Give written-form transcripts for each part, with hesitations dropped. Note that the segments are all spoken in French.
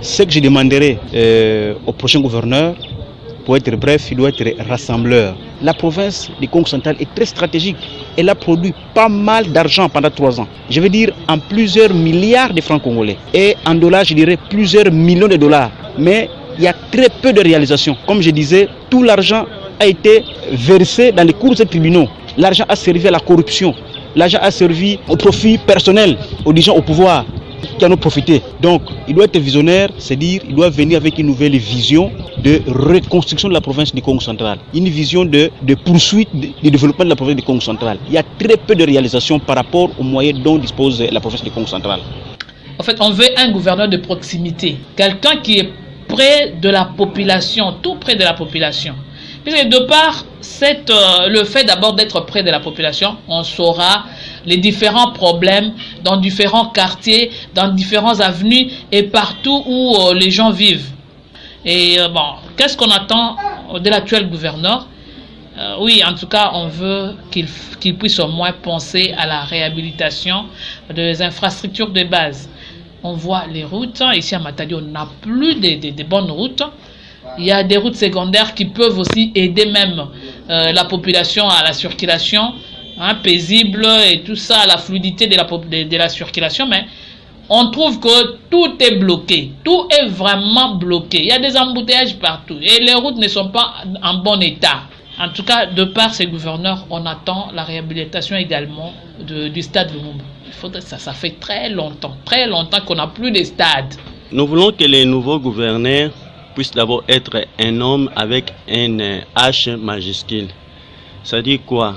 Ce que je demanderai au prochain gouverneur, pour être bref, il doit être rassembleur. La province du Congo central est très stratégique. Elle a produit pas mal d'argent pendant 3 ans. Je veux dire en plusieurs milliards de francs congolais. Et en dollars, je dirais plusieurs millions de dollars. Mais il y a très peu de réalisations. Comme je disais, tout l'argent a été versé dans les cours et tribunaux. L'argent a servi à la corruption. L'argent a servi au profit personnel, aux dirigeants au pouvoir qui en ont profité. Donc, il doit être visionnaire, c'est-à-dire il doit venir avec une nouvelle vision de reconstruction de la province du Congo central. Une vision de poursuite du développement de la province du Congo central. Il y a très peu de réalisations par rapport aux moyens dont dispose la province du Congo central. En fait, on veut un gouverneur de proximité, quelqu'un qui est près de la population, tout près de la population. Puisque de par le fait d'abord d'être près de la population, on saura les différents problèmes dans différents quartiers, dans différentes avenues et partout où les gens vivent. Et qu'est-ce qu'on attend de l'actuel gouverneur? Oui, en tout cas, on veut qu'il puisse au moins penser à la réhabilitation des infrastructures de base. On voit les routes. Ici à Matadi, on n'a plus de bonnes routes. Il y a des routes secondaires qui peuvent aussi aider même la population à la circulation paisible et tout ça, à la fluidité de la circulation. Mais on trouve que tout est bloqué. Tout est vraiment bloqué. Il y a des embouteillages partout. Et les routes ne sont pas en bon état. En tout cas, de par ces gouverneurs, on attend la réhabilitation également du stade Lumumba. Ça fait très longtemps qu'on n'a plus de stade. Nous voulons que les nouveaux gouverneurs puissent d'abord être un homme avec un H majuscule. Ça dit quoi?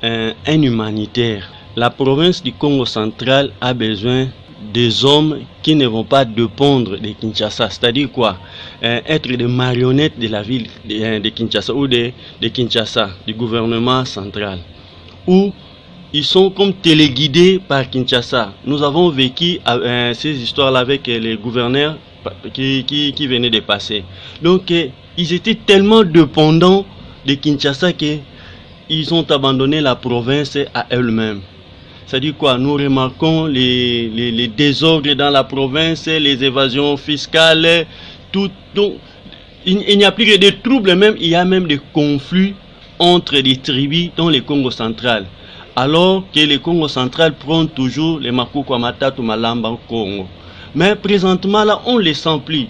Un humanitaire. La province du Congo central a besoin des hommes qui ne vont pas dépendre de Kinshasa. C'est-à-dire quoi? Être des marionnettes de la ville de Kinshasa ou de Kinshasa, du gouvernement central. Ou ils sont comme téléguidés par Kinshasa. Nous avons vécu ces histoires-là avec les gouverneurs qui venaient de passer. Donc, ils étaient tellement dépendants de Kinshasa qu'ils ont abandonné la province à eux-mêmes. C'est-à-dire quoi? Nous remarquons les désordres dans la province, les évasions fiscales, tout. Il n'y a plus que des troubles, même il y a même des conflits entre des tribus dans le Congo central. Alors que le Congo central prend toujours les Makukwamata ou Malamba au Congo. Mais présentement là, on ne les sent plus.